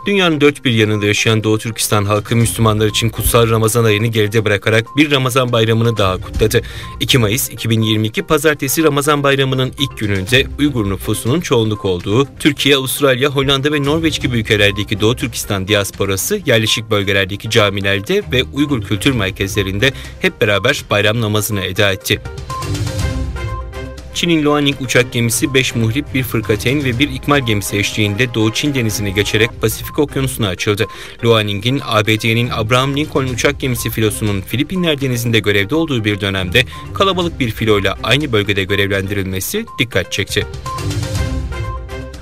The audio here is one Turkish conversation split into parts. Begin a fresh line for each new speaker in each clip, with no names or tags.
Dünyanın dört bir yanında yaşayan Doğu Türkistan halkı Müslümanlar için kutsal Ramazan ayını geride bırakarak bir Ramazan bayramını daha kutladı. 2 Mayıs 2022 Pazartesi Ramazan bayramının ilk gününde Uygur nüfusunun çoğunluk olduğu Türkiye, Avustralya, Hollanda ve Norveç gibi ülkelerdeki Doğu Türkistan diasporası yerleşik bölgelerdeki camilerde ve Uygur kültür merkezlerinde hep beraber bayram namazını eda etti. Çin'in Liaoning uçak gemisi 5 muhrip, bir fırkateyn ve bir ikmal gemisi eşliğinde Doğu Çin Denizi'ni geçerek Pasifik Okyanusu'na açıldı. Liaoning'in ABD'nin Abraham Lincoln uçak gemisi filosunun Filipinler Denizi'nde görevde olduğu bir dönemde kalabalık bir filoyla aynı bölgede görevlendirilmesi dikkat çekti.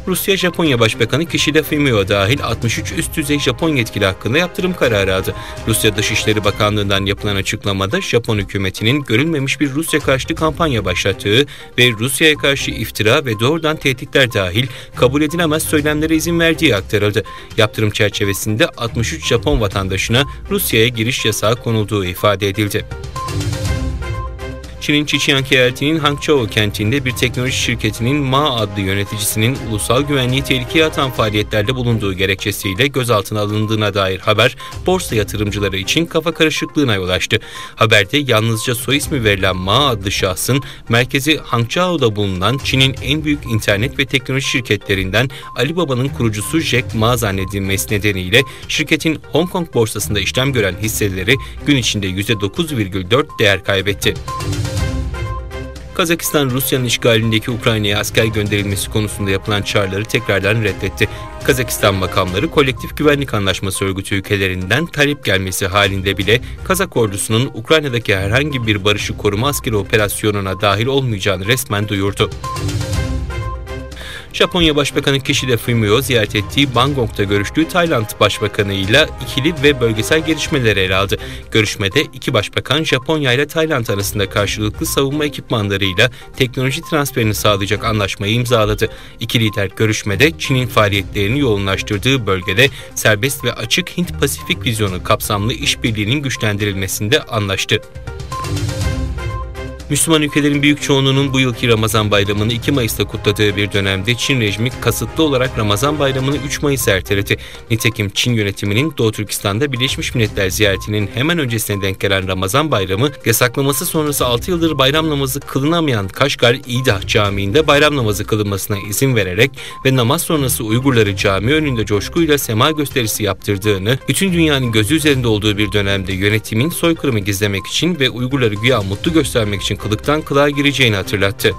Rusya-Japonya Başbakanı Kishida Fumio dahil 63 üst düzey Japon yetkili hakkında yaptırım kararı aldı. Rusya Dışişleri Bakanlığı'ndan yapılan açıklamada Japon hükümetinin görülmemiş bir Rusya karşıtı kampanya başlattığı ve Rusya'ya karşı iftira ve doğrudan tehditler dahil kabul edilemez söylemlere izin verdiği aktarıldı. Yaptırım çerçevesinde 63 Japon vatandaşına Rusya'ya giriş yasağı konulduğu ifade edildi. Çin'in Çiçiang eyaletinin Hangzhou kentinde bir teknoloji şirketinin Ma adlı yöneticisinin ulusal güvenliği tehlikeye atan faaliyetlerde bulunduğu gerekçesiyle gözaltına alındığına dair haber borsa yatırımcıları için kafa karışıklığına yol açtı. Haberde yalnızca soy ismi verilen Ma adlı şahsın merkezi Hangzhou'da bulunan Çin'in en büyük internet ve teknoloji şirketlerinden Alibaba'nın kurucusu Jack Ma zannedilmesi nedeniyle şirketin Hong Kong borsasında işlem gören hisseleri gün içinde %9,4 değer kaybetti. Kazakistan, Rusya'nın işgalindeki Ukrayna'ya asker gönderilmesi konusunda yapılan çağrıları tekrardan reddetti. Kazakistan makamları Kolektif Güvenlik Anlaşması örgütü ülkelerinden talep gelmesi halinde bile Kazak ordusunun Ukrayna'daki herhangi bir barışı koruma askeri operasyonuna dahil olmayacağını resmen duyurdu. Japonya Başbakanı Kishida Fumio ziyaret ettiği Bangkok'ta görüştüğü Tayland Başbakanı ile ikili ve bölgesel gelişmeleri ele aldı. Görüşmede iki başbakan Japonya ile Tayland arasında karşılıklı savunma ekipmanlarıyla teknoloji transferini sağlayacak anlaşmayı imzaladı. İki lider görüşmede Çin'in faaliyetlerini yoğunlaştırdığı bölgede serbest ve açık Hint-Pasifik vizyonu kapsamlı işbirliğinin güçlendirilmesinde anlaştı. Müslüman ülkelerin büyük çoğunluğunun bu yılki Ramazan bayramını 2 Mayıs'ta kutladığı bir dönemde Çin rejimi kasıtlı olarak Ramazan bayramını 3 Mayıs'a erteledi. Nitekim Çin yönetiminin Doğu Türkistan'da Birleşmiş Milletler ziyaretinin hemen öncesine denk gelen Ramazan bayramı yasaklaması sonrası 6 yıldır bayram namazı kılınamayan Kaşgar İdah Camii'nde bayram namazı kılınmasına izin vererek ve namaz sonrası Uygurları cami önünde coşkuyla sema gösterisi yaptırdığını, bütün dünyanın gözü üzerinde olduğu bir dönemde yönetimin soykırımı gizlemek için ve Uygurları güya mutlu göstermek için kılıktan kılığa gireceğini hatırlattı.